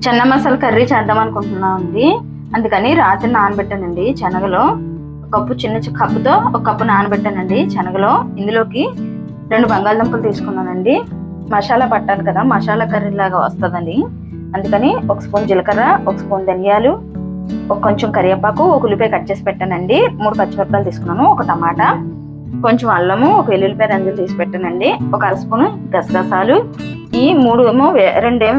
చెన్న masala curry చేద్దాం అనుకుంటున్నాం అండి. అందుకని రాత్రి నానబెట్టానండి శనగలో. ఒక కప్పు చిన్న కప్పుతో ఒక కప్పు నానబెట్టానండి శనగలో. ఇందులోకి 2 బంగాళదుంపలు తీసుకున్నానండి. మసాలా పట్టాలి కదా, మసాలా కర్రీ లాగా వస్తుందని. అందుకని 1 స్పూన్ జీలకర్ర, 1 స్పూన్ ధనియాలు, కొంచెం కరివేపాకు, 1 ఉల్లిపాయ కట్ చేసి పెట్టానండి. 3 పచ్చిమిరపకాయలు తీసుకున్నాను, 1 టమాటా, కొంచెం అల్లము, 1 వెల్లుల్లిపాయ రంజులు తీసి పెట్టానండి, 1 అర స్పూను గసగసాలు, ఈ 2 ఏమో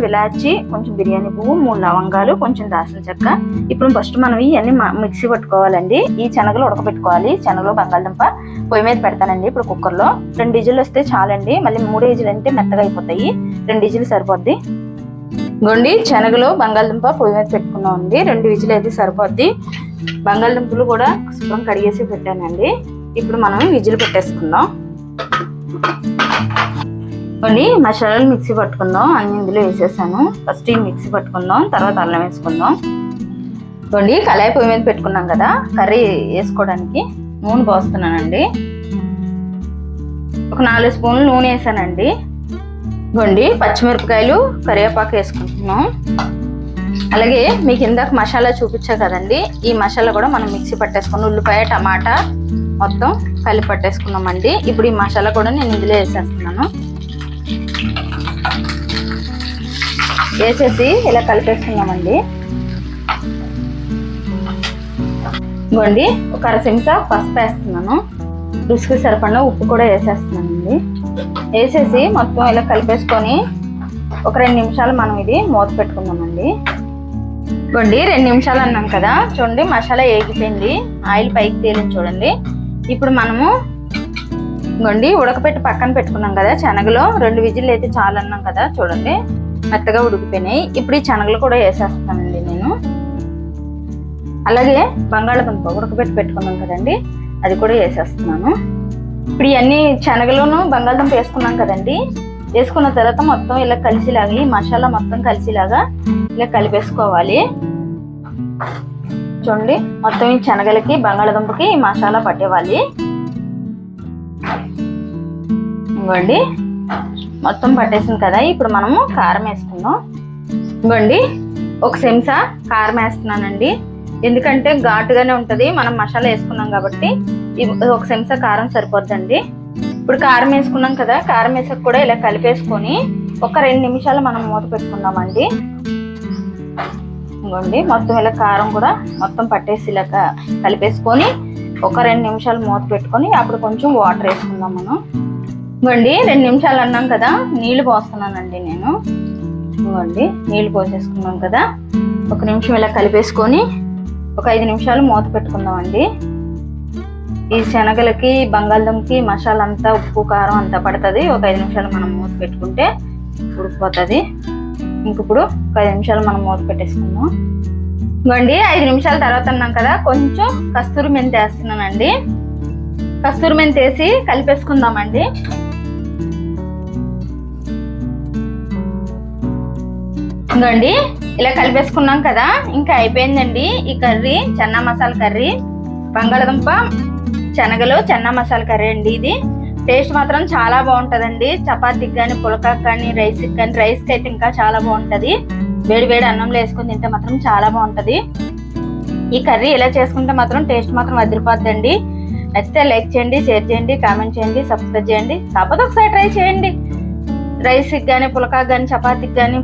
విలాచి, కొంచెం బిర్యానీ పువ్వు, 3 లవంగాలు, కొంచెం దాల్చిన చెక్క. ఇప్పుడు ఫస్ట్ మనం ఇవన్నీ మిక్సీ పట్టుకోవాలండి. ఈ శనగలు ఉడకబెట్టుకోవాలి. శనగలు బంగాళదుంప పొయ్యి మీద పెడతానండి. ఇప్పుడు కుక్కర్లో 2 విజిల్లు వస్తే చాలండి. మళ్ళీ 3 విజిల్లు అంటే మెత్తగా అయిపోతాయి. 2 విజిల్లు సరిపోద్ది. గొండి శనగలు బంగాళదుంప పొయ్యి మీద పెట్టుకున్నాం అండి. 2 విజిల్లు అయితే సరిపోద్ది. బంగాళదుంపలు కూడా శుభ్రం కడిగేసి పెట్టానండి. ఇప్పుడు మనం విజిల్ పెట్టేసుకుందాం. కొన్ని మసాలాలు మిక్సీ పట్టుకుందాం. అన్ని ఇందులో వేసేసాను. ఫస్ట్ ఈ మిక్సీ పట్టుకుందాం, తర్వాత అల్లం వేసుకుందాం. కొన్ని కళాయి పొయ్యి మీద పెట్టుకున్నాం కదా, కర్రీ వేసుకోవడానికి నూనె పోస్తున్నానండి. ఒక 4 స్పూన్లు నూనె వేసానండి. గొండి పచ్చిమిరపకాయలు, కరివేపాకు వేసుకుంటున్నాం. అలాగే మీకు ఇందాక మసాలా చూపించా కదండి, ఈ మసాలా కూడా మనం మిక్సీ పట్టేసుకున్నాం. ఉల్లిపాయ, టమాటా మొత్తం కలిపి పట్టేసుకున్నామండి. ఇప్పుడు ఈ మసాలా కూడా నేను ఇందులో వేసేస్తున్నాను. వేసేసి ఇలా కలిపేసుకున్నామండి. గొండి ఒక 1/2 చెంచా పసుపు వేస్తున్నాను. రుచికి సరిపడిన ఉప్పు కూడా వేసేస్తున్నానండి. వేసేసి మొత్తం ఇలా కలిపేసుకొని ఒక 2 నిమిషాలు మనం ఇది మూత పెట్టుకుందామండి. గొండి 2 నిమిషాలు అన్నాం కదా, చూడండి మసాలా ఏగిపోయింది, ఆయిల్ పైకి తేలింది చూడండి. ఇప్పుడు మనము గొండి ఉడకపెట్టి పక్కన పెట్టుకున్నాం కదా శనగలో, 2 విజిల్లు అయితే చాలు అన్నాం కదా, చూడండి మెత్తగా ఉడికిపోయినాయి. ఇప్పుడు ఈ శనగలు కూడా వేసేస్తానండి నేను. అలాగే బంగాళదుంప ఉడకపెట్టి పెట్టుకున్నాం కదండి, అది కూడా వేసేస్తున్నాను. ఇప్పుడు ఇవన్నీ శనగలోను బంగాళదుంప వేసుకున్నాం కదండి, వేసుకున్న తర్వాత మొత్తం ఇలా కలిసిలాగా, ఈ మసాలా మొత్తం కలిసిలాగా ఇలా కలిపేసుకోవాలి. చూడండి మొత్తం ఈ శనగలకి బంగాళదుంపకి ఈ మసాలా పట్టేవాలి. ఇంకోండి మొత్తం పట్టేసింది కదా, ఇప్పుడు మనము కారం వేసుకుందాం. ఇంకోండి 1 చెంచా కారం వేస్తున్నానండి. ఎందుకంటే ఘాటుగానే ఉంటుంది, మనం మసాలా వేసుకున్నాం కాబట్టి 1 చెంచా కారం సరిపోద్దండి. ఇప్పుడు కారం వేసుకున్నాం కదా, కారం వేసాక కూడా ఇలా కలిపేసుకొని ఒక 2 నిమిషాలు మనం మూత పెట్టుకుందామండి. ఇంకోండి మొత్తం ఇలా కారం కూడా మొత్తం పట్టేసి ఇలా కలిపేసుకొని ఒక 2 నిమిషాలు మూత పెట్టుకొని అప్పుడు కొంచెం వాటర్ వేసుకుందాం మనం. ఇంకోండి 2 నిమిషాలు అన్నాం కదా, నీళ్లు పోస్తున్నానండి నేను. ఇంకోండి నీళ్లు పోసేసుకున్నాం కదా, 1 నిమిషం ఇలా కలిపేసుకొని ఒక 5 నిమిషాలు మూత పెట్టుకుందామండి. ఈ శనగలకి బంగాళదుంపకి మసాలా అంతా ఉప్పు కారం అంతా పడుతుంది. ఒక 5 నిమిషాలు మనం మూత పెట్టుకుంటే ఉడికిపోతుంది. ఇప్పుడు ఒక 5 నిమిషాలు మనం మూత పెట్టేసుకుందాం. ఇంకోండి 5 నిమిషాల తర్వాత అన్నాం కదా, కొంచెం కస్తూరి మెంతి వేస్తున్నానండి. కస్తూరి మెంతి వేసి కలిపేసుకుందామండి. ఇంకోండి ఇలా కలిపేసుకున్నాం కదా, ఇంకా అయిపోయిందండి ఈ కర్రీ. చెన్నా మసాలా కర్రీ, బంగాళదుంప శనగలు చెన్నా మసాలా కర్రీ అండి. ఇది టేస్ట్ మాత్రం చాలా బాగుంటుందండి. చపాతీకి కానీ, పులకాకి కానీ, రైస్కి కానీ, రైస్కి అయితే ఇంకా చాలా బాగుంటుంది. వేడి వేడి అన్నంలో వేసుకుని తింటే మాత్రం చాలా బాగుంటుంది. ఈ కర్రీ ఇలా చేసుకుంటే మాత్రం టేస్ట్ మాత్రం అదిరిపోద్దండి. నచ్చితే లైక్ చేయండి, షేర్ చేయండి, కామెంట్ చేయండి, సబ్స్క్రైబ్ చేయండి. కాకపోతే ఒకసారి ట్రై చేయండి. రైస్కి కానీ, పులకాకి కానీ, చపాతీకి కానీ,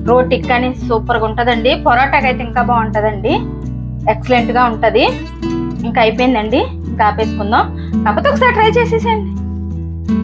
రోటీకి కానీ సూపర్గా ఉంటుందండి. పొరాటాకి అయితే ఇంకా బాగుంటుందండి, ఎక్సలెంట్గా ఉంటుంది. ఇంకా అయిపోయిందండి, ఇంకా ఆపేసుకుందాం. కాకపోతే ఒకసారి ట్రై చేసేసేయండి.